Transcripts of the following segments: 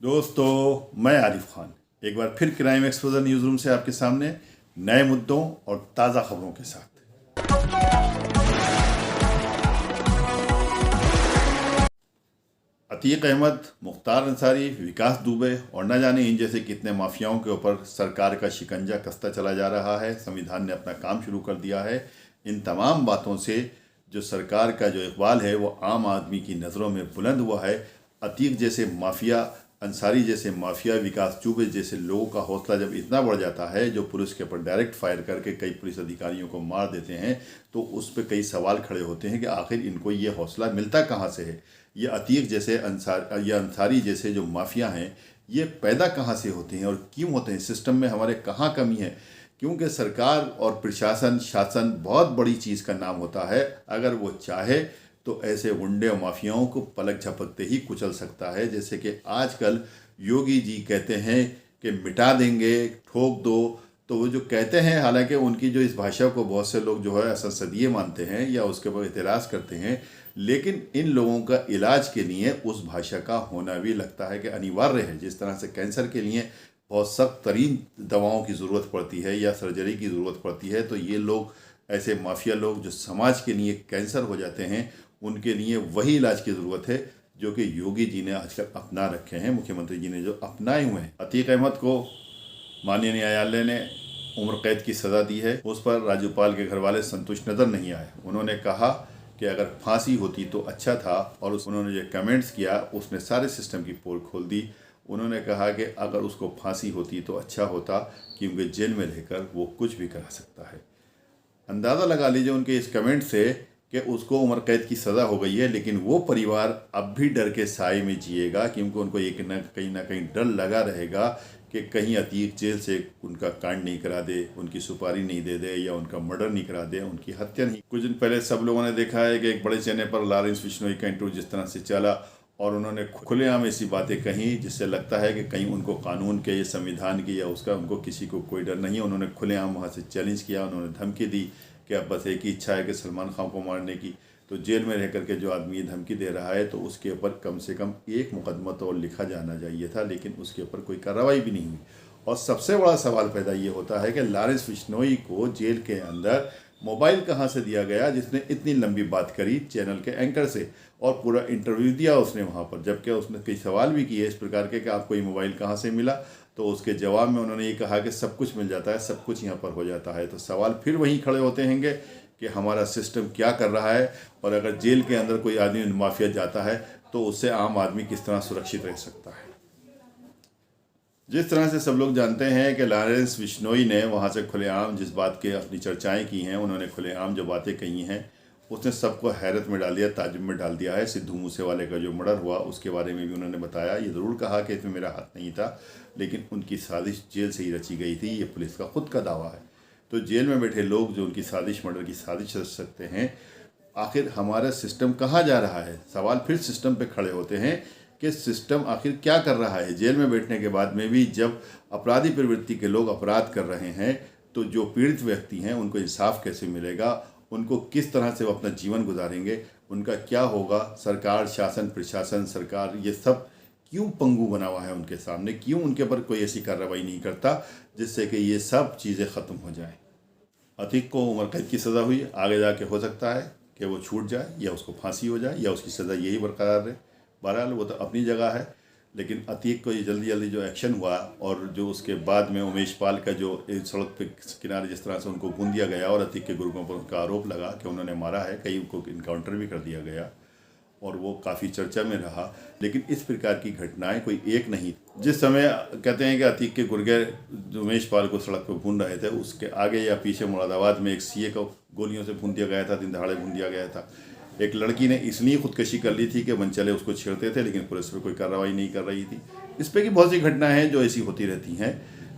दोस्तों, मैं आरिफ खान एक बार फिर क्राइम एक्सपोजर न्यूज़ रूम से आपके सामने नए मुद्दों और ताज़ा खबरों के साथ। अतीक अहमद, मुख्तार अंसारी, विकास दुबे और न जाने इन जैसे कितने माफियाओं के ऊपर सरकार का शिकंजा कसता चला जा रहा है। संविधान ने अपना काम शुरू कर दिया है। इन तमाम बातों से जो सरकार का जो इकबाल है वो आम आदमी की नज़रों में बुलंद हुआ है। अतीक जैसे माफिया, अंसारी जैसे माफिया, विकास दुबे जैसे लोगों का हौसला जब इतना बढ़ जाता है, जो पुलिस के ऊपर डायरेक्ट फायर करके कई पुलिस अधिकारियों को मार देते हैं, तो उस पर कई सवाल खड़े होते हैं कि आखिर इनको ये हौसला मिलता कहाँ से है। ये अतीक जैसे अंसारी जैसे जो माफिया हैं, ये पैदा कहाँ से होते हैं और क्यों होते हैं? सिस्टम में हमारे कहाँ कमी है? क्योंकि सरकार और प्रशासन, शासन बहुत बड़ी चीज़ का नाम होता है। अगर वो चाहे तो ऐसे गुंडे और माफियाओं को पलक झपकते ही कुचल सकता है। जैसे कि आजकल योगी जी कहते हैं कि मिटा देंगे, ठोक दो, तो वो जो कहते हैं, हालांकि उनकी जो इस भाषा को बहुत से लोग जो है असंसदीय मानते हैं या उसके ऊपर एतराज़ करते हैं, लेकिन इन लोगों का इलाज के लिए उस भाषा का होना भी लगता है कि अनिवार्य है। जिस तरह से कैंसर के लिए बहुत सख्त तरीन दवाओं की ज़रूरत पड़ती है या सर्जरी की ज़रूरत पड़ती है, तो ये लोग, ऐसे माफिया लोग जो समाज के लिए कैंसर हो जाते हैं, उनके लिए वही इलाज की ज़रूरत है जो कि योगी जी ने आजकल अपना रखे हैं, मुख्यमंत्री जी ने जो अपनाए हुए हैं। अतीक अहमद को माननीय न्यायालय ने उम्र कैद की सज़ा दी है। उस पर राज्यपाल के घर वाले संतुष्ट नज़र नहीं आए। उन्होंने कहा कि अगर फांसी होती तो अच्छा था, और उन्होंने जो कमेंट्स किया उसने सारे सिस्टम की पोल खोल दी। उन्होंने कहा कि अगर उसको फांसी होती तो अच्छा होता, क्योंकि जेल में रहकर वो कुछ भी करा सकता है। अंदाज़ा लगा लीजिए उनके इस कमेंट से कि उसको उम्र कैद की सज़ा हो गई है, लेकिन वो परिवार अब भी डर के साए में जिएगा, क्योंकि उनको एक कहीं ना कहीं डर लगा रहेगा कि कहीं अतीक जेल से उनका कांड नहीं करा दे, उनकी सुपारी नहीं दे दे, या उनका मर्डर नहीं करा दे, उनकी हत्या नहीं। कुछ दिन पहले सब लोगों ने देखा है कि एक बड़े चैनल पर लॉरेंस बिश्नोई का इंटरव्यू जिस तरह से चला, और उन्होंने खुलेआम ऐसी बातें कही जिससे लगता है कि कहीं उनको कानून के या संविधान की या उसका उनको किसी को कोई डर नहीं है। उन्होंने खुलेआम वहाँ से चैलेंज किया, उन्होंने धमकी दी कि अब बस एक ही इच्छा है कि सलमान खान को मारने की। तो जेल में रह करके जो आदमी धमकी दे रहा है, तो उसके ऊपर कम से कम एक मुकदमा तो और लिखा जाना चाहिए था, लेकिन उसके ऊपर कोई कार्रवाई भी नहीं हुई। और सबसे बड़ा सवाल पैदा ये होता है कि लॉरेंस बिश्नोई को जेल के अंदर मोबाइल कहाँ से दिया गया, जिसने इतनी लंबी बात करी चैनल के एंकर से, और पूरा इंटरव्यू दिया उसने वहाँ पर, जबकि उसने कई सवाल भी किए इस प्रकार के कि आपको ये मोबाइल कहाँ से मिला। तो उसके जवाब में उन्होंने ये कहा कि सब कुछ मिल जाता है, सब कुछ यहाँ पर हो जाता है। तो सवाल फिर वहीं खड़े होते हैंगे कि हमारा सिस्टम क्या कर रहा है, और अगर जेल के अंदर कोई आदमी माफिया जाता है तो उससे आम आदमी किस तरह सुरक्षित रह सकता है। जिस तरह से सब लोग जानते हैं कि लॉरेंस बिश्नोई ने वहाँ से खुलेआम जिस बात के अपनी चर्चाएं की हैं, उन्होंने खुलेआम जो बातें कही हैं, उसने सबको हैरत में डाल दिया, ताज्जुब में डाल दिया है। सिद्धू मूसेवाले का जो मर्डर हुआ उसके बारे में भी उन्होंने बताया। ये ज़रूर कहा कि इसमें मेरा हाथ नहीं था, लेकिन उनकी साजिश जेल से ही रची गई थी, ये पुलिस का खुद का दावा है। तो जेल में बैठे लोग जो उनकी साजिश, मर्डर की साजिश रच सकते हैं, आखिर हमारा सिस्टम कहाँ जा रहा है? सवाल फिर सिस्टम पे खड़े होते हैं कि सिस्टम आखिर क्या कर रहा है। जेल में बैठने के बाद में भी जब अपराधी प्रवृत्ति के लोग अपराध कर रहे हैं, तो जो पीड़ित व्यक्ति हैं उनको इंसाफ कैसे मिलेगा, उनको किस तरह से वो अपना जीवन गुजारेंगे, उनका क्या होगा? सरकार, शासन, प्रशासन, सरकार, ये सब क्यों पंगु बना हुआ है उनके सामने? क्यों उनके ऊपर कोई ऐसी कार्रवाई नहीं करता जिससे कि ये सब चीज़ें ख़त्म हो जाएं? अतीक को उम्र कैद की सज़ा हुई, आगे जाके हो सकता है कि वो छूट जाए या उसको फांसी हो जाए या उसकी सज़ा यही बरकरार रहे। बहरहाल वो तो अपनी जगह है, लेकिन अतीक को ये जल्दी जल्दी जो एक्शन हुआ, और जो उसके बाद में उमेश पाल का जो सड़क पे किनारे जिस तरह से उनको भून दिया गया, और अतीक के ग्रुपों पर उनका आरोप लगा कि उन्होंने मारा है, कई को इनकाउंटर भी कर दिया गया, और वो काफ़ी चर्चा में रहा। लेकिन इस प्रकार की घटनाएं कोई एक नहीं। जिस समय कहते हैं कि अतीक के गुर्गे उमेश पाल को सड़क पर भून रहे थे, उसके आगे या पीछे मुरादाबाद में एक सीए को गोलियों से भून दिया गया था, दिन दहाड़े भून दिया गया था। एक लड़की ने इसलिए खुदकशी कर ली थी कि मनचले उसको छेड़ते थे, लेकिन पुलिस पर कोई कार्रवाई नहीं कर रही थी। इस पर की बहुत सी घटनाएं हैं जो ऐसी होती रहती हैं,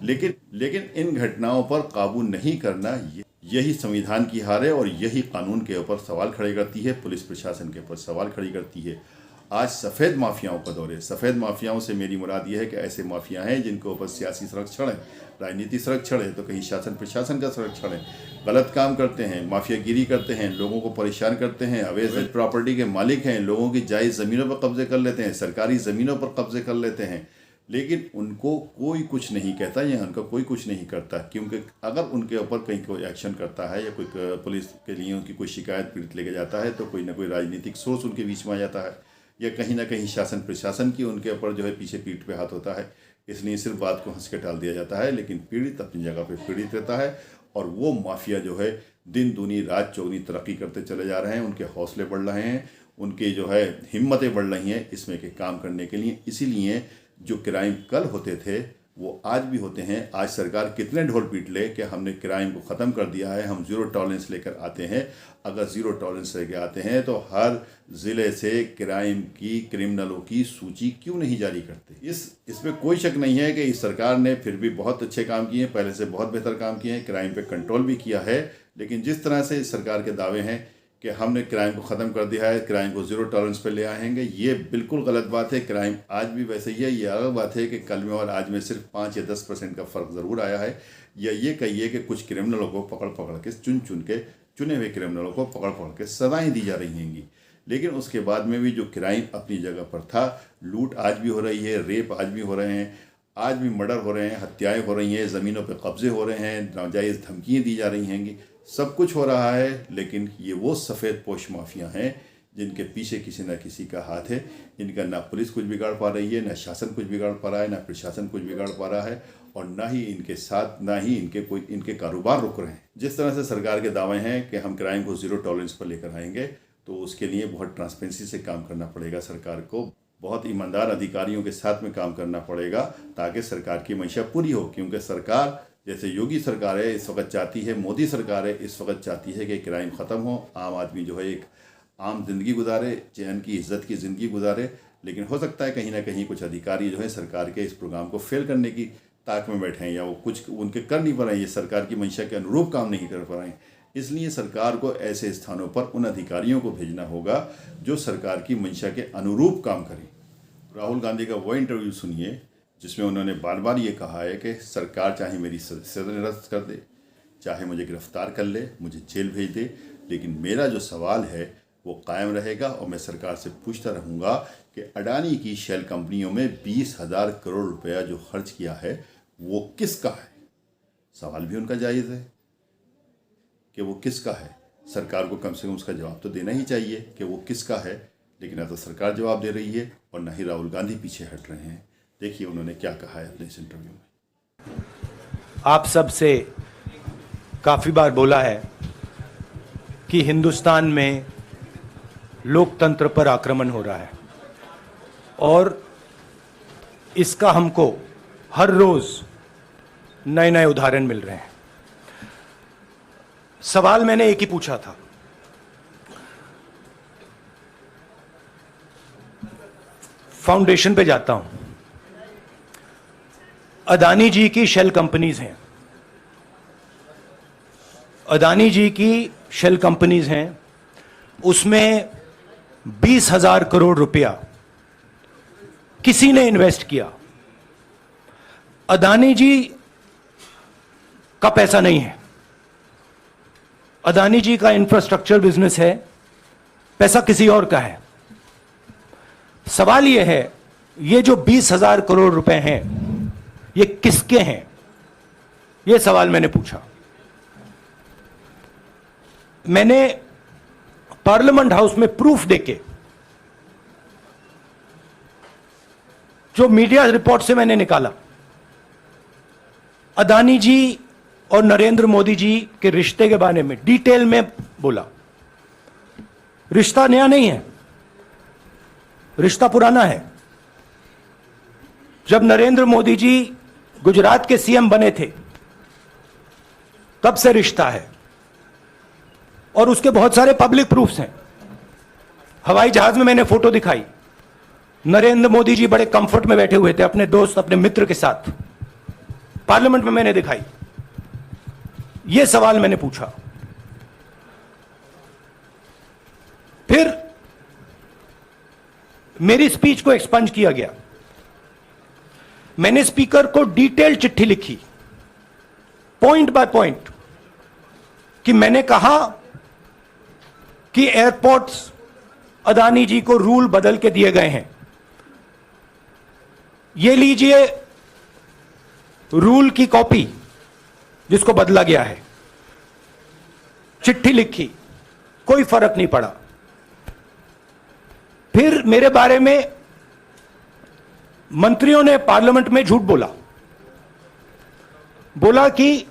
लेकिन इन घटनाओं पर काबू नहीं करना, यही संविधान की हार है, और यही कानून के ऊपर सवाल खड़े करती है, पुलिस प्रशासन के ऊपर सवाल खड़ी करती है। आज सफ़ेद माफियाओं का दौर है। सफ़ेद माफियाओं से मेरी मुराद ये है कि ऐसे माफिया हैं जिनके ऊपर सियासी संरक्षण है, राजनीति संरक्षण है, तो कहीं शासन प्रशासन का संरक्षण है। गलत काम करते हैं, माफियागिरी करते हैं, लोगों को परेशान करते हैं, अवैध प्रॉपर्टी के मालिक हैं, लोगों की जायज़ ज़मीनों पर कब्जे कर लेते हैं, सरकारी ज़मीनों पर कब्जे कर लेते हैं। लेकिन उनको कोई कुछ नहीं कहता या उनका कोई कुछ नहीं करता, क्योंकि अगर उनके ऊपर कहीं कोई एक्शन करता है या कोई पुलिस के लिए उनकी कोई शिकायत पीड़ित लेके जाता है तो कोई ना कोई राजनीतिक सोच उनके बीच में आ जाता है, या कहीं ना कहीं शासन प्रशासन की उनके ऊपर जो है पीछे पीठ पे हाथ होता है। इसलिए सिर्फ बात को हंस के टाल दिया जाता है, लेकिन पीड़ित अपनी जगह पे पीड़ित रहता है। और वो माफिया जो है दिन दूनी रात चौगनी तरक्की करते चले जा रहे हैं, उनके हौसले बढ़ रहे हैं, उनके जो है हिम्मतें बढ़ रही हैं इसमें के काम करने के लिए। इसीलिए जो क्राइम कल होते थे वो आज भी होते हैं। आज सरकार कितने ढोल पीट ले कि हमने क्राइम को ख़त्म कर दिया है, हम ज़ीरो टॉलरेंस लेकर आते हैं। अगर ज़ीरो टॉलरेंस लेकर आते हैं तो हर ज़िले से क्राइम की, क्रिमिनलों की सूची क्यों नहीं जारी करते। इसमें कोई शक नहीं है कि इस सरकार ने फिर भी बहुत अच्छे काम किए हैं, पहले से बहुत बेहतर काम किए हैं, क्राइम पे कंट्रोल भी किया है। लेकिन जिस तरह से इस सरकार के दावे हैं कि हमने क्राइम को ख़त्म कर दिया है, क्राइम को ज़ीरो टॉलरेंस पे ले आएंगे, ये बिल्कुल गलत बात है। क्राइम आज भी वैसे ही है। ये अलग बात है कि कल में और आज में सिर्फ 5 या 10% का फ़र्क ज़रूर आया है, या ये कहिए कि कुछ क्रिमिनलों को पकड़ पकड़ के चुने हुए क्रिमिनलों को पकड़ पकड़ के सज़ाएँ दी जा रही हैंगी। लेकिन उसके बाद में भी जो क्राइम अपनी जगह पर था, लूट आज भी हो रही है, रेप आज भी हो रहे हैं, आज भी मर्डर हो रहे हैं, हत्याएँ हो रही हैं, ज़मीनों पर कब्जे हो रहे हैं, नाजायज़ धमकियाँ दी जा रही हैंगी, सब कुछ हो रहा है। लेकिन ये वो सफ़ेद पोश माफिया हैं जिनके पीछे किसी न किसी का हाथ है। इनका ना पुलिस कुछ बिगाड़ पा रही है, ना शासन कुछ बिगाड़ पा रहा है, ना प्रशासन कुछ बिगाड़ पा रहा है, और ना ही इनके साथ ना ही इनके कारोबार रुक रहे हैं। जिस तरह से सरकार के दावे हैं कि हम क्राइम को ज़ीरो टॉलरेंस पर लेकर आएंगे, तो उसके लिए बहुत ट्रांसपेरेंसी से काम करना पड़ेगा सरकार को, बहुत ईमानदार अधिकारियों के साथ में काम करना पड़ेगा ताकि सरकार की मंशा पूरी हो। क्योंकि सरकार जैसे योगी सरकार है इस वक्त चाहती है, मोदी सरकार है इस वक्त चाहती है कि क्राइम ख़त्म हो, आम आदमी जो है एक आम जिंदगी गुजारे, चैन की इज्जत की ज़िंदगी गुजारे। लेकिन हो सकता है कहीं ना कहीं कुछ अधिकारी जो है सरकार के इस प्रोग्राम को फेल करने की ताक में बैठे हैं, या वो कुछ उनके कर नहीं पा रहे हैं, ये सरकार की मंशा के अनुरूप काम नहीं कर पा रहे हैं। इसलिए सरकार को ऐसे स्थानों पर उन अधिकारियों को भेजना होगा जो सरकार की मंशा के अनुरूप काम करें। राहुल गांधी का वो इंटरव्यू सुनिए जिसमें उन्होंने बार बार ये कहा है कि सरकार चाहे मेरी सदस्यता निरस्त कर दे, चाहे मुझे गिरफ्तार कर ले, मुझे जेल भेज दे, लेकिन मेरा जो सवाल है वो कायम रहेगा और मैं सरकार से पूछता रहूँगा कि अडानी की शेल कंपनियों में 20,000 करोड़ रुपया जो खर्च किया है वो किसका है। सवाल भी उनका जायज़ है कि वो किसका है। सरकार को कम से कम उसका जवाब तो देना ही चाहिए कि वो किसका है, लेकिन ना तो सरकार जवाब दे रही है और ना ही राहुल गांधी पीछे हट रहे हैं। देखिए उन्होंने क्या कहा है अपने इस इंटरव्यू में। आप सब से काफ़ी बार बोला है कि हिंदुस्तान में लोकतंत्र पर आक्रमण हो रहा है और इसका हमको हर रोज़ नए नए उदाहरण मिल रहे हैं। सवाल मैंने एक ही पूछा था, फाउंडेशन पे जाता हूं, अदानी जी की शेल कंपनीज हैं, अदानी जी की शेल कंपनीज हैं, उसमें 20,000 करोड़ रुपया किसी ने इन्वेस्ट किया। अदानी जी का पैसा नहीं है, अदानी जी का इंफ्रास्ट्रक्चर बिजनेस है, पैसा किसी और का है। सवाल यह है, ये जो 20,000 करोड़ रुपए हैं ये किसके हैं? ये सवाल मैंने पूछा। मैंने पार्लियामेंट हाउस में प्रूफ देके, जो मीडिया रिपोर्ट से मैंने निकाला, अदानी जी और नरेंद्र मोदी जी के रिश्ते के बारे में डिटेल में बोला। रिश्ता नया नहीं है, रिश्ता पुराना है। जब नरेंद्र मोदी जी गुजरात के सीएम बने थे तब से रिश्ता है और उसके बहुत सारे पब्लिक प्रूफ्स हैं। हवाई जहाज में मैंने फोटो दिखाई, नरेंद्र मोदी जी बड़े कंफर्ट में बैठे हुए थे अपने दोस्त, अपने मित्र के साथ, पार्लियामेंट में मैंने दिखाई। यह सवाल मैंने पूछा। फिर मेरी स्पीच को एक्सपंज किया गया। मैंने स्पीकर को डिटेल चिट्ठी लिखी, पॉइंट बाय पॉइंट, कि मैंने कहा कि एयरपोर्ट्स अदानी जी को रूल बदल के दिए गए हैं। ये लीजिए रूल की कॉपी जिसको बदला गया है, चिट्ठी लिखी, कोई फर्क नहीं पड़ा। फिर मेरे बारे में मंत्रियों ने पार्लियामेंट में झूठ बोला कि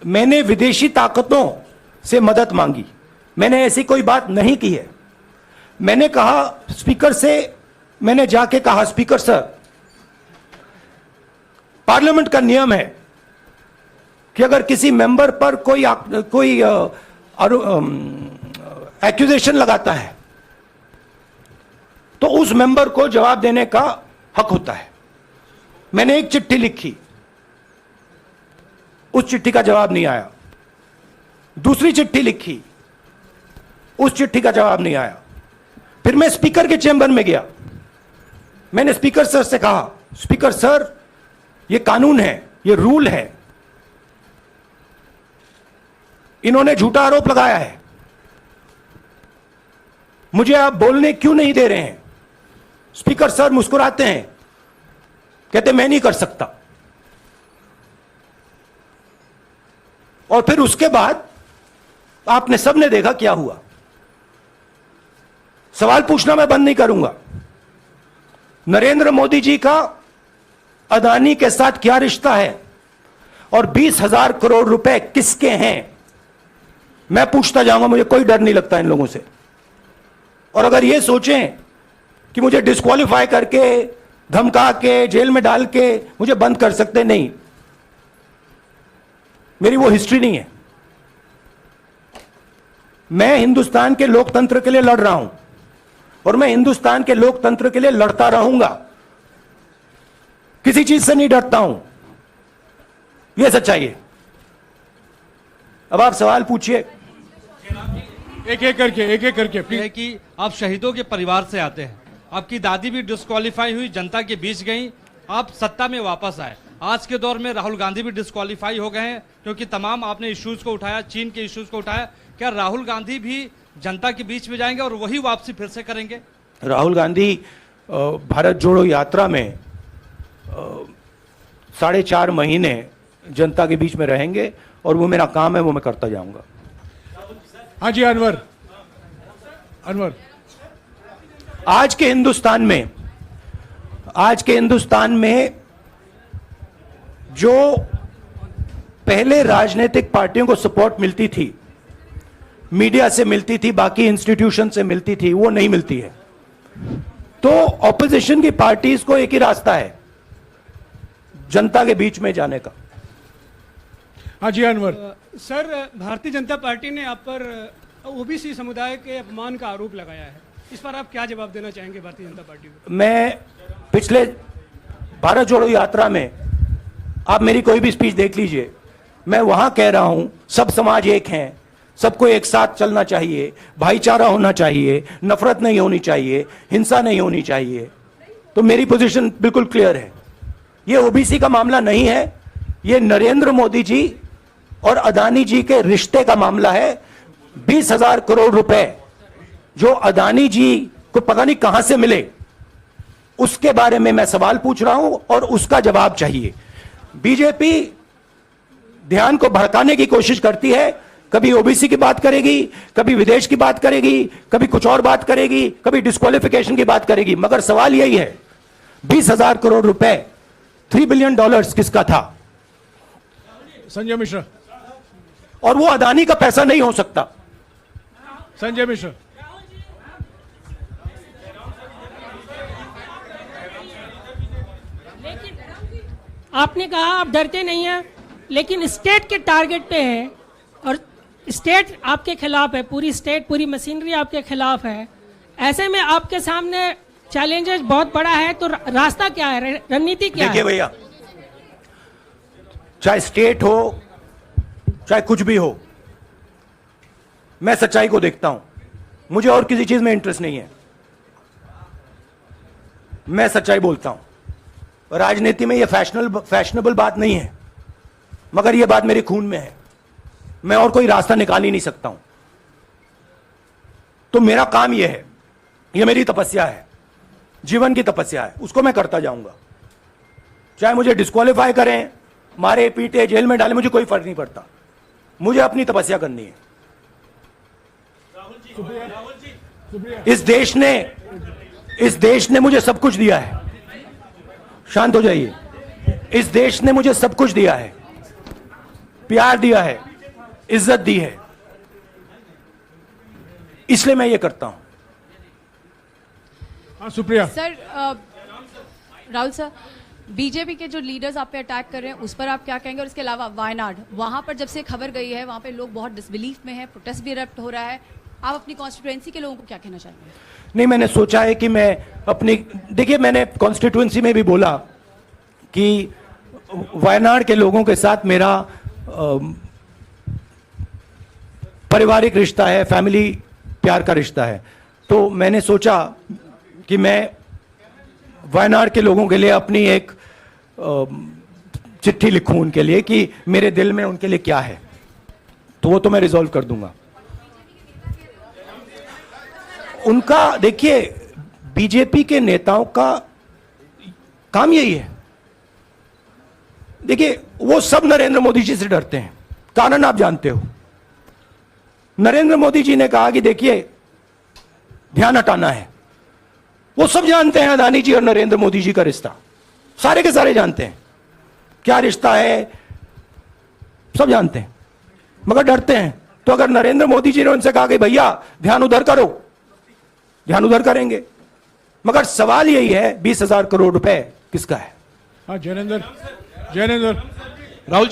मैंने विदेशी ताकतों से मदद मांगी। मैंने ऐसी कोई बात नहीं की है। मैंने कहा स्पीकर से, मैंने जाके कहा स्पीकर सर, पार्लियामेंट का नियम है कि अगर किसी मेंबर पर कोई एक्यूजेशन लगाता है तो उस मेंबर को जवाब देने का हक होता है। मैंने एक चिट्ठी लिखी, उस चिट्ठी का जवाब नहीं आया। दूसरी चिट्ठी लिखी, उस चिट्ठी का जवाब नहीं आया। फिर मैं स्पीकर के चेंबर में गया। मैंने स्पीकर सर से कहा, स्पीकर सर ये कानून है, ये रूल है, इन्होंने झूठा आरोप लगाया है, मुझे आप बोलने क्यों नहीं दे रहे हैं? स्पीकर सर मुस्कुराते हैं, कहते मैं नहीं कर सकता। और फिर उसके बाद आपने सबने देखा क्या हुआ। सवाल पूछना मैं बंद नहीं करूंगा। नरेंद्र मोदी जी का अदानी के साथ क्या रिश्ता है और 20,000 करोड़ रुपए किसके हैं, मैं पूछता जाऊंगा। मुझे कोई डर नहीं लगता इन लोगों से। और अगर ये सोचें कि मुझे डिस्क्वालीफाई करके, धमका के, जेल में डाल के मुझे बंद कर सकते, नहीं, मेरी वो हिस्ट्री नहीं है। मैं हिंदुस्तान के लोकतंत्र के लिए लड़ रहा हूं और मैं हिंदुस्तान के लोकतंत्र के लिए लड़ता रहूंगा। किसी चीज से नहीं डरता हूं, यह सच्चाई है। अब आप सवाल पूछिए। एक एक करके है कि आप शहीदों के परिवार से आते हैं, आपकी दादी भी डिस्क्वालीफाई हुई, जनता के बीच गई, आप सत्ता में वापस आए। आज के दौर में राहुल गांधी भी डिस्क्वालीफाई हो गए हैं क्योंकि तमाम आपने इश्यूज को उठाया, चीन के इश्यूज को उठाया। क्या राहुल गांधी भी जनता के बीच में जाएंगे और वही वापसी फिर से करेंगे? राहुल गांधी भारत जोड़ो यात्रा में 4.5 महीने जनता के बीच में रहेंगे और वो मेरा काम है, वो मैं करता जाऊंगा। हाँ जी, अनवर। आज के हिंदुस्तान में जो पहले राजनीतिक पार्टियों को सपोर्ट मिलती थी, मीडिया से मिलती थी, बाकी इंस्टीट्यूशन से मिलती थी, वो नहीं मिलती है। तो ऑपोजिशन की पार्टीज को एक ही रास्ता है, जनता के बीच में जाने का। हाँ जी, अनवर। सर, भारतीय जनता पार्टी ने आप पर ओबीसी समुदाय के अपमान का आरोप लगाया है, इस पर आप क्या जवाब देना चाहेंगे भारतीय जनता पार्टी को? मैं पिछले भारत जोड़ो यात्रा में, आप मेरी कोई भी स्पीच देख लीजिए, मैं वहां कह रहा हूं सब समाज एक हैं, सबको एक साथ चलना चाहिए, भाईचारा होना चाहिए, नफरत नहीं होनी चाहिए, हिंसा नहीं होनी चाहिए। तो मेरी पोजीशन बिल्कुल क्लियर है। ये ओबीसी का मामला नहीं है, ये नरेंद्र मोदी जी और अदानी जी के रिश्ते का मामला है। 20,000 करोड़ रुपए जो अदानी जी को पता नहीं कहां से मिले, उसके बारे में मैं सवाल पूछ रहा हूं और उसका जवाब चाहिए। बीजेपी ध्यान को भड़काने की कोशिश करती है, कभी ओबीसी की बात करेगी, कभी विदेश की बात करेगी, कभी कुछ और बात करेगी, कभी डिस्क्वालिफिकेशन की बात करेगी, मगर सवाल यही है 20,000 करोड़ रुपए, $3 बिलियन किसका था? संजय मिश्रा। और वो अदानी का पैसा नहीं हो सकता। संजय मिश्रा। आपने कहा आप डरते नहीं हैं, लेकिन स्टेट के टारगेट पे है और स्टेट आपके खिलाफ है, पूरी स्टेट, पूरी मशीनरी आपके खिलाफ है। ऐसे में आपके सामने चैलेंजेस बहुत बड़ा है, तो रास्ता क्या है, रणनीति क्या है? देखिए भैया, चाहे स्टेट हो, चाहे कुछ भी हो, मैं सच्चाई को देखता हूं। मुझे और किसी चीज में इंटरेस्ट नहीं है, मैं सच्चाई बोलता हूं। राजनीति में यह फैशनेबल बात नहीं है, मगर यह बात मेरे खून में है। मैं और कोई रास्ता निकाल ही नहीं सकता हूं। तो मेरा काम यह है, यह मेरी तपस्या है, जीवन की तपस्या है, उसको मैं करता जाऊंगा। चाहे मुझे डिस्क्वालीफाई करें, मारे पीटे, जेल में डाले, मुझे कोई फर्क नहीं पड़ता। मुझे अपनी तपस्या करनी है। इस देश ने मुझे सब कुछ दिया है। शांत हो जाइए। इस देश ने मुझे सब कुछ दिया है, प्यार दिया है, इज्जत दी है, इसलिए मैं ये करता हूं। हाँ Supriya. Sir Rahul sir, BJP के जो लीडर्स आप पे अटैक कर रहे हैं उस पर आप क्या कहेंगे? और इसके अलावा वायनाड, वहां पर जब से खबर गई है वहां पे लोग बहुत डिसबिलीफ में है, प्रोटेस्ट भी इरप्ट हो रहा है, आप अपनी कॉन्स्टिट्यूएंसी के लोगों को क्या कहना चाहेंगे? नहीं, मैंने सोचा है कि मैं अपनी, देखिए मैंने कॉन्स्टिट्यूएंसी में भी बोला कि वायनाड के लोगों के साथ मेरा पारिवारिक रिश्ता है, फैमिली प्यार का रिश्ता है। तो मैंने सोचा कि मैं वायनाड के लोगों के लिए अपनी एक चिट्ठी लिखूं उनके लिए कि मेरे दिल में उनके लिए क्या है, तो वो तो मैं रिजॉल्व कर दूंगा। उनका, देखिए बीजेपी के नेताओं का काम यही है। देखिए वो सब नरेंद्र मोदी जी से डरते हैं, कारण आप जानते हो। नरेंद्र मोदी जी ने कहा कि देखिए ध्यान हटाना है। वो सब जानते हैं अदानी जी और नरेंद्र मोदी जी का रिश्ता, सारे के सारे जानते हैं क्या रिश्ता है, सब जानते हैं, मगर डरते हैं। तो अगर नरेंद्र मोदी जी ने उनसे कहा कि भैया ध्यान उधर करो, ध्यान उधर करेंगे। मगर सवाल यही है 20,000 करोड़ रुपए किसका है? हाँ जैनेंद्र। राहुल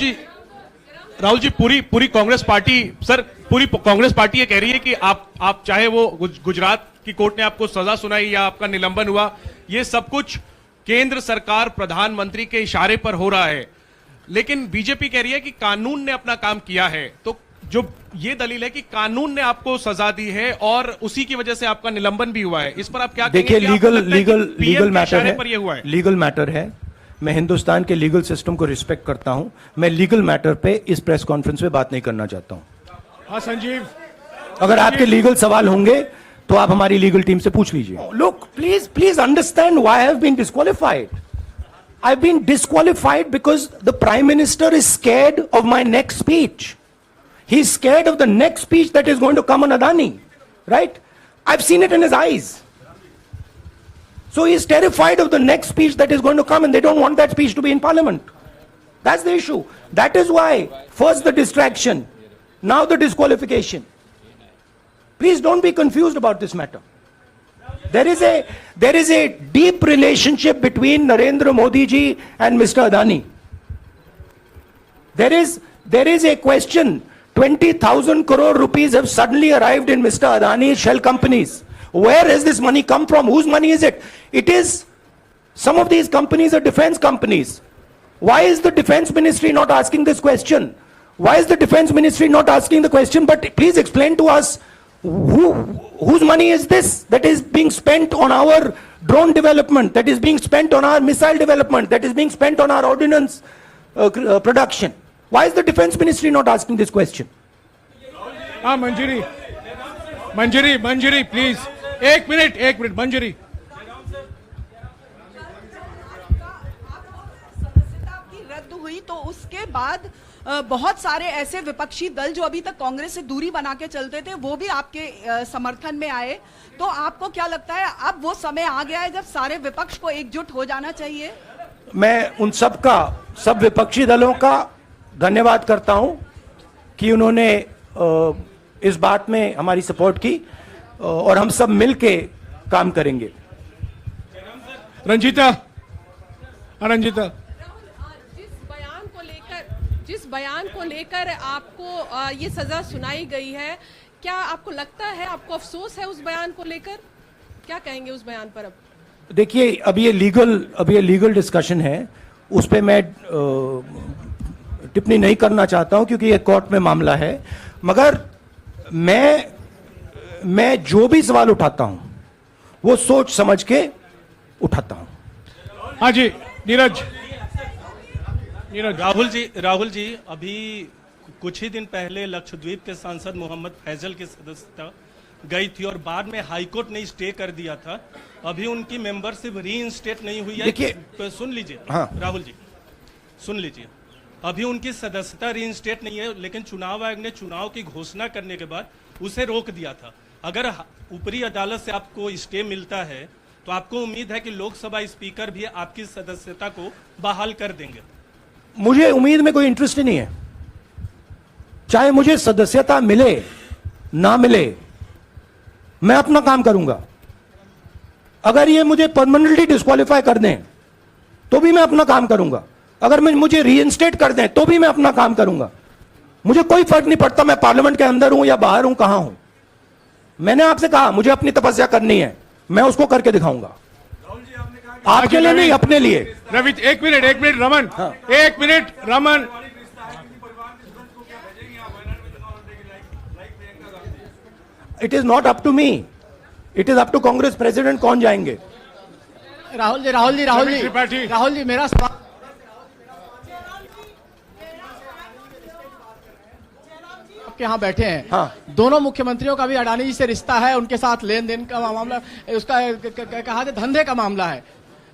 जी पूरी कांग्रेस पार्टी, सर पूरी कांग्रेस पार्टी ये कह रही है कि आप चाहे वो गुजरात की कोर्ट ने आपको सजा सुनाई या आपका निलंबन हुआ, ये सब कुछ केंद्र सरकार प्रधानमंत्री के इशारे पर हो रहा है। लेकिन बीजेपी कह रही है कि कानून ने अपना काम किया है। तो जो ये दलील है कि कानून ने आपको सजा दी है और उसी की वजह से आपका निलंबन भी हुआ है, इस पर आप क्या देखिए लीगल मैटर है, पर ये हुआ है? लीगल मैटर है। मैं हिंदुस्तान के लीगल सिस्टम को रिस्पेक्ट करता हूं। मैं लीगल मैटर पे इस प्रेस कॉन्फ्रेंस में बात नहीं करना चाहता हूं। हाँ संजीव। अगर आपके लीगल सवाल होंगे तो आप हमारी लीगल टीम से पूछ लीजिए। Look please understand why I have been disqualified. I have been disqualified because the prime minister is scared of my next speech. He is scared of the next speech that is going to come on Adani, right? I've seen it in his eyes. So he is terrified of the next speech that is going to come, and they don't want that speech to be in parliament. That's the issue. That is why first the distraction, now the disqualification. Please don't be confused about this matter. There is a deep relationship between Narendra Modi ji and Mr. Adani. There is a question. 20,000 crore rupees have suddenly arrived in Mr. Adani's shell companies. Where has this money come from? Whose money is it? It is, some of these companies are defense companies. Why is the defense ministry not asking this question? Why is the defense ministry not asking the question? But please explain to us whose money is this that is being spent on our drone development, that is being spent on our missile development, that is being spent on our ordnance production. Why is the defense ministry not asking this question? हाँ मंजरी please एक minute मंजरी। सदस्यता की रद्द हुई तो उसके बाद बहुत सारे ऐसे विपक्षी दल जो अभी तक कांग्रेस से दूरी बना के चलते थे वो भी आपके समर्थन में आए। तो आपको क्या लगता है अब वो समय आ गया है जब सारे विपक्ष को एकजुट हो जाना चाहिए? मैं उन सब विपक्षी दलों का धन्यवाद करता हूं कि उन्होंने इस बात में हमारी सपोर्ट की और हम सब मिलके काम करेंगे। रंजीता। जिस बयान को लेकर आपको ये सजा सुनाई गई है, क्या आपको लगता है, आपको अफसोस है उस बयान को लेकर? क्या कहेंगे उस बयान पर? अब देखिए अब ये लीगल डिस्कशन है, उस पर मैं टिप्पणी नहीं करना चाहता हूं क्योंकि ये कोर्ट में मामला है। मगर मैं जो भी सवाल उठाता हूं वो सोच समझ के उठाता हूं। हाँ जी नीरज। राहुल जी अभी कुछ ही दिन पहले लक्षद्वीप के सांसद मोहम्मद फैजल की सदस्यता गई थी और बाद में हाईकोर्ट ने स्टे कर दिया था अभी उनकी मेंबरशिप रीइंस्टेट नहीं हुई है। देखिए- तो सुन लीजिए, हाँ। राहुल जी सुन लीजिए, अभी उनकी सदस्यता रीइंस्टेट नहीं है, लेकिन चुनाव आयोग ने चुनाव की घोषणा करने के बाद उसे रोक दिया था। अगर ऊपरी अदालत से आपको स्टे मिलता है तो आपको उम्मीद है कि लोकसभा स्पीकर भी आपकी सदस्यता को बहाल कर देंगे? मुझे उम्मीद में कोई इंटरेस्ट ही नहीं है, चाहे मुझे सदस्यता मिले ना मिले, मैं अपना काम करूंगा। अगर ये मुझे परमानेंटली डिस्क्वालीफाई कर दें तो भी मैं अपना काम करूंगा, अगर मुझे रीइंस्टेट कर दें तो भी मैं अपना काम करूंगा। मुझे कोई फर्क नहीं पड़ता मैं पार्लियामेंट के अंदर हूं या बाहर हूं, कहां हूं। मैंने आपसे कहा मुझे अपनी तपस्या करनी है, मैं उसको करके दिखाऊंगा, आपके लिए नहीं, अपने लिए। रवि एक मिनट रमन, एक minute Raman. It is not up to me, it is up to Congress president कौन जाएंगे। राहुल जी मेरा सवाल आपके यहाँ बैठे हैं, हाँ। दोनों मुख्यमंत्रियों का भी अडानी जी से रिश्ता है, उनके साथ लेन देन का मामला, उसका कहा जाए धंधे का मामला है,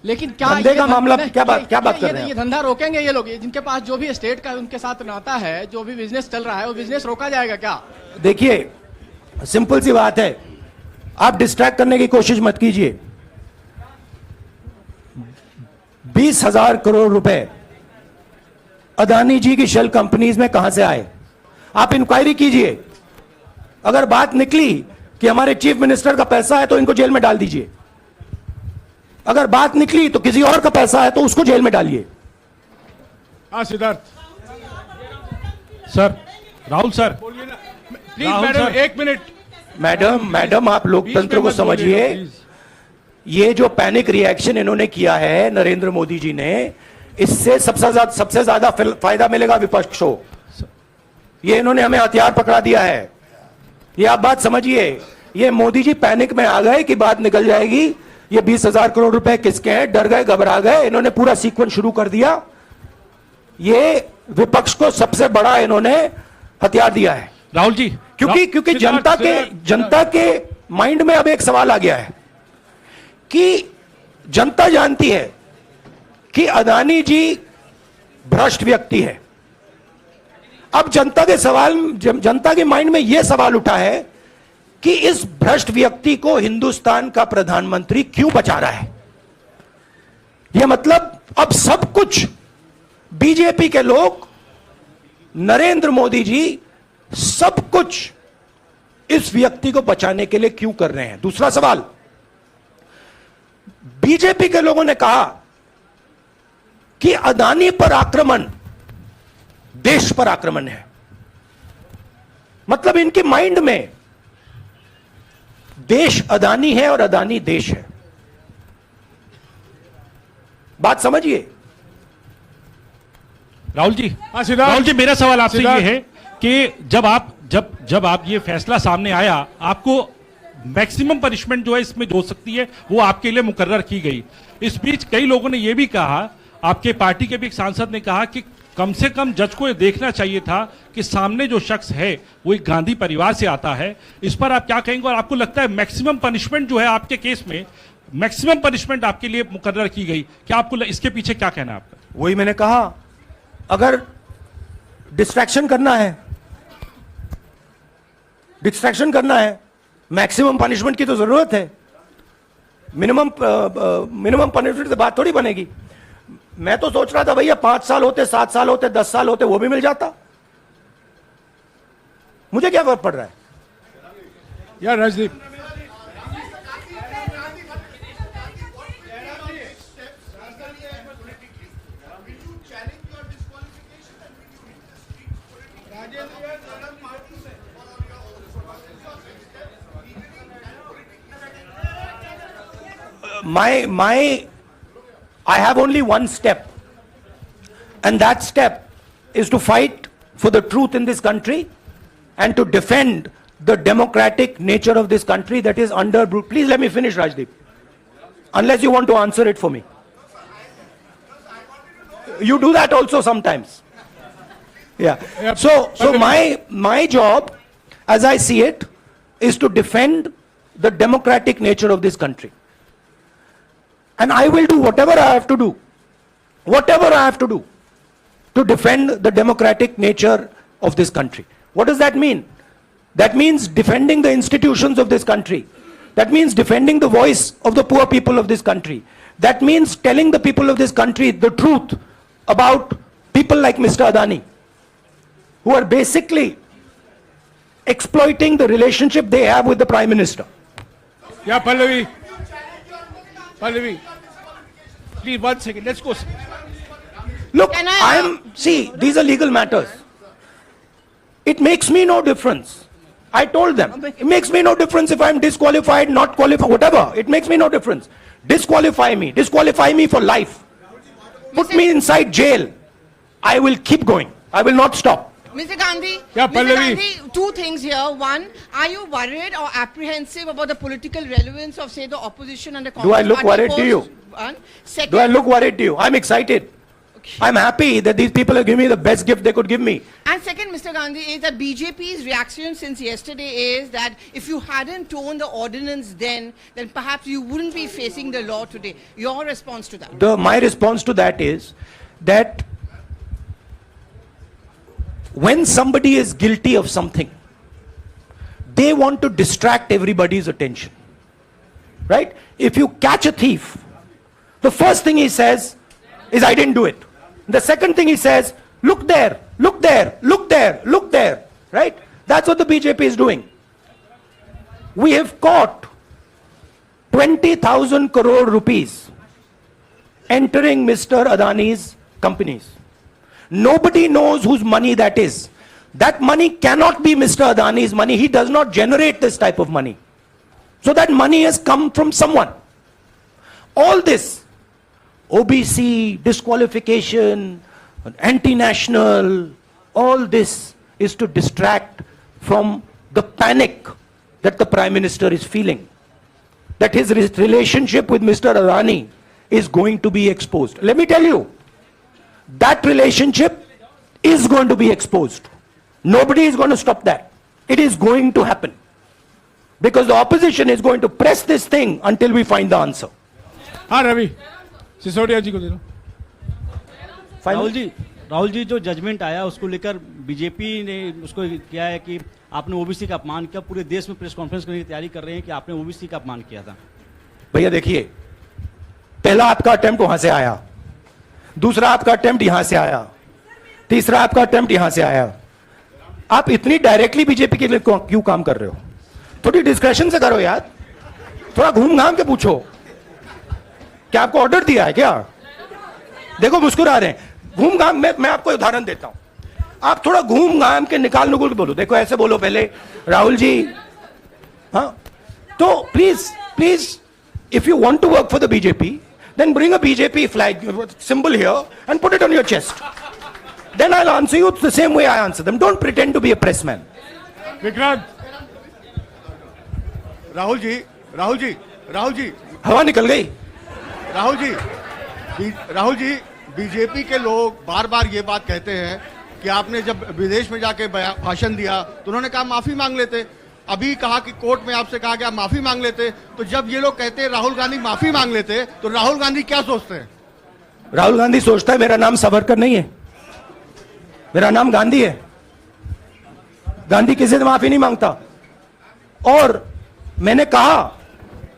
लेकिन क्या धंधे का मामला क्या बात कर रहे हैं ये धंधा रोकेंगे ये लोग? जिनके पास जो भी स्टेट का उनके साथ नाता है, जो भी बिजनेस चल रहा है, वो बिजनेस रोका जाएगा क्या? देखिए सिंपल सी बात है, आप डिस्ट्रैक्ट करने की कोशिश मत कीजिए। 20,000 करोड़ रुपए अदानी जी की शेल कंपनीज में कहां से आए, आप इंक्वायरी कीजिए। अगर बात निकली कि हमारे चीफ मिनिस्टर का पैसा है तो इनको जेल में डाल दीजिए, अगर बात निकली तो किसी और का पैसा है तो उसको जेल में डालिए। हाँ Siddharth sir, Rahul sir, please Rahul madam sir. एक मिनट। मैडम आप लोकतंत्र को समझिए। ये जो पैनिक रिएक्शन इन्होंने किया है नरेंद्र मोदी जी ने, इससे सबसे ज्यादा फायदा मिलेगा विपक्ष को। ये इन्होंने हमें हथियार पकड़ा दिया है, ये आप बात समझिए। ये मोदी जी पैनिक में आ गए कि बात निकल जाएगी, ये 20,000 करोड़ रुपए किसके हैं, डर गए, घबरा गए, इन्होंने पूरा सीक्वेंस शुरू कर दिया। ये विपक्ष को सबसे बड़ा इन्होंने हथियार दिया है राहुल जी, क्योंकि जनता के माइंड में अब एक सवाल आ गया है कि जनता जानती है कि अदानी जी भ्रष्ट व्यक्ति है। अब जनता के माइंड में यह सवाल उठा है कि इस भ्रष्ट व्यक्ति को हिंदुस्तान का प्रधानमंत्री क्यों बचा रहा है। यह मतलब अब सब कुछ बीजेपी के लोग, नरेंद्र मोदी जी सब कुछ इस व्यक्ति को बचाने के लिए क्यों कर रहे हैं। दूसरा सवाल, बीजेपी के लोगों ने कहा कि अदानी पर आक्रमण देश पर आक्रमण है, मतलब इनके माइंड में देश अदानी है और अदानी देश है। बात समझिए राहुल जी, हाँ, सिद्धार्थ। राहुल जी, मेरा सवाल आपसे ये सिद्धार्थ। है कि जब आप ये फैसला सामने आया, आपको मैक्सिमम पनिशमेंट जो है इसमें हो सकती है वो आपके लिए मुकर्रर की गई। इस बीच कई लोगों ने ये भी कहा, आपके पार्टी के भी एक सांसद ने कहा कि कम से कम जज को ये देखना चाहिए था कि सामने जो शख्स है वो एक गांधी परिवार से आता है। इस पर आप क्या कहेंगे, और आपको लगता है मैक्सिमम पनिशमेंट जो है आपके केस में, मैक्सिमम पनिशमेंट आपके लिए मुकर्रर की गई, क्या आपको इसके पीछे क्या कहना है आपका? वही मैंने कहा, अगर डिस्ट्रैक्शन करना है, मैक्सिमम पनिशमेंट की तो जरूरत है। मिनिमम पनिशमेंट से बात थोड़ी बनेगी। मैं तो सोच रहा था भैया 5 साल होते, 7 साल होते, 10 साल होते, वो भी मिल जाता, मुझे क्या फर्क पड़ रहा है। यार Rajdeep, I have only one step, and that step is to fight for the truth in this country and to defend the democratic nature of this country that is under. Please let me finish, Rajdeep, unless you want to answer it for me. You do that also sometimes. Yeah. So my job, as I see it, is to defend the democratic nature of this country. And I will do whatever I have to do, to defend the democratic nature of this country. What does that mean? That means defending the institutions of this country. That means defending the voice of the poor people of this country. That means telling the people of this country the truth about people like Mr. Adani, who are basically exploiting the relationship they have with the Prime Minister. Yeah, Pallavi, please 1 second. Let's go. Look, see, these are legal matters. It makes me no difference. I told them, it makes me no difference if I'm disqualified, not qualified, whatever. It makes me no difference. Disqualify me for life. Put me inside jail. I will keep going. I will not stop. Mr. Gandhi, Yeah, Mr. Pallavi. Gandhi, two things here. One, are you worried or apprehensive about the political relevance of, say, the opposition and the Congress Do I look party worried to you? One. Second, Do I look worried to you? I'm excited. I'm happy that these people are giving me the best gift they could give me. And second, Mr. Gandhi, is that BJP's reaction since yesterday is that if you hadn't torn the ordinance then perhaps you wouldn't be facing the law today. Your response to that? My response to that is that when somebody is guilty of something, they want to distract everybody's attention. Right? If you catch a thief, the first thing he says is, I didn't do it. The second thing he says, look there, look there, look there, look there. Right? That's what the BJP is doing. We have caught 20,000 crore rupees entering Mr. Adani's companies. Nobody knows whose money that is. That money cannot be Mr. Adani's money. He does not generate this type of money. So that money has come from someone. All this, OBC, disqualification, anti-national, all this is to distract from the panic that the Prime Minister is feeling. That his relationship with Mr. Adani is going to be exposed. Let me tell you, that relationship is going to be exposed. Nobody is going to stop that. It is going to happen. Because the opposition is going to press this thing until we find the answer. हाँ रवि, सिसोदिया जी को दे दो. राहुल जी जो judgement आया उसको लेकर BJP ने उसको किया है कि आपने ओबीसी का अपमान किया. पूरे देश में प्रेस कॉन्फ्रेंस करने की तैयारी कर रहे हैं कि आपने ओबीसी का अपमान किया था. भैया देखिए, पहला आपका अटेम्प्ट वहां से आया, दूसरा आपका अटेम्प्ट यहां से आया, तीसरा आपका अटेम्प्ट यहां से आया. आप इतनी डायरेक्टली बीजेपी के लिए क्यों काम कर रहे हो? थोड़ी डिस्कशन से करो यार. थोड़ा घूम घाम के पूछो. क्या आपको ऑर्डर दिया है क्या? देखो मुस्कुरा रहे हैं. घूम घाम मैं आपको उदाहरण देता हूं. आप थोड़ा घूम घाम के निकाल नुकुल के बोलो. देखो ऐसे बोलो पहले, राहुल जी. हाँ, तो please if you want to work for the BJP, then bring a BJP flag symbol here and put it on your chest. Then I'll answer you the same way I answer them. Don't pretend to be a press man. Vikrant. Rahul ji. हवा निकल गई. Rahul ji, BJP के लोग बार बार ये बात कहते हैं कि आपने जब विदेश में जाके भाषण दिया तो उन्होंने कहा माफी मांग लेते. अभी कहा कि कोर्ट में आपसे कहा गया माफी मांग लेते. तो जब ये लोग कहते हैं राहुल गांधी माफी मांग लेते, तो राहुल गांधी क्या सोचते हैं? राहुल गांधी सोचता है मेरा नाम सावरकर नहीं है, मेरा नाम गांधी है. गांधी किसी से माफी नहीं मांगता. और मैंने कहा,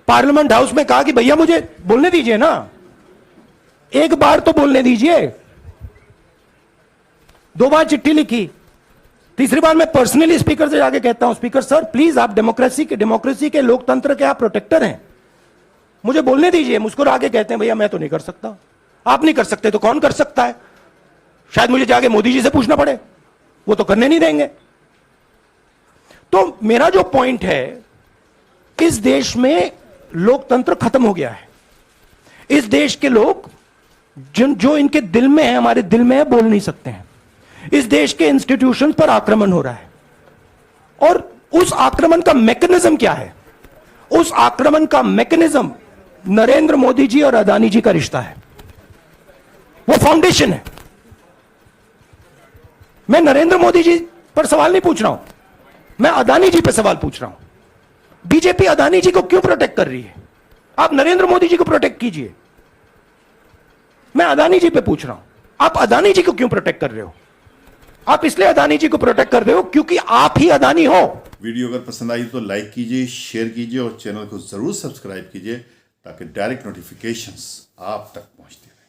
पार्लियामेंट हाउस में कहा कि भैया मुझे बोलने दीजिए ना, एक बार तो बोलने दीजिए. 2 बार चिट्ठी लिखी, तीसरी बार मैं पर्सनली स्पीकर से जाके कहता हूं, स्पीकर सर प्लीज, आप डेमोक्रेसी के लोकतंत्र के आप प्रोटेक्टर हैं, मुझे बोलने दीजिए. मुस्कुरा के कहते हैं भैया मैं तो नहीं कर सकता. आप नहीं कर सकते तो कौन कर सकता है? शायद मुझे जाके मोदी जी से पूछना पड़े, वो तो करने नहीं देंगे. तो मेरा जो पॉइंट है, इस देश में लोकतंत्र खत्म हो गया है. इस देश के लोग जो इनके दिल में है, हमारे दिल में है, बोल नहीं सकते हैं. इस देश के इंस्टीट्यूशंस पर आक्रमण हो रहा है. और उस आक्रमण का मैकेनिज्म क्या है? उस आक्रमण का मैकेनिज्म नरेंद्र मोदी जी और अदानी जी का रिश्ता है. वो फाउंडेशन है. मैं नरेंद्र मोदी जी पर सवाल नहीं पूछ रहा हूं, मैं अदानी जी पर सवाल पूछ रहा हूं. बीजेपी अदानी जी को क्यों प्रोटेक्ट कर रही है? आप नरेंद्र मोदी जी को प्रोटेक्ट कीजिए. मैं अदानी जी पे पूछ रहा हूं, आप अदानी जी को क्यों प्रोटेक्ट कर रहे हो? आप इसलिए अदानी जी को प्रोटेक्ट कर रहे हो क्योंकि आप ही अदानी हो। वीडियो अगर पसंद आई तो लाइक कीजिए, शेयर कीजिए और चैनल को जरूर सब्सक्राइब कीजिए ताकि डायरेक्ट नोटिफिकेशंस आप तक पहुंचती रहे।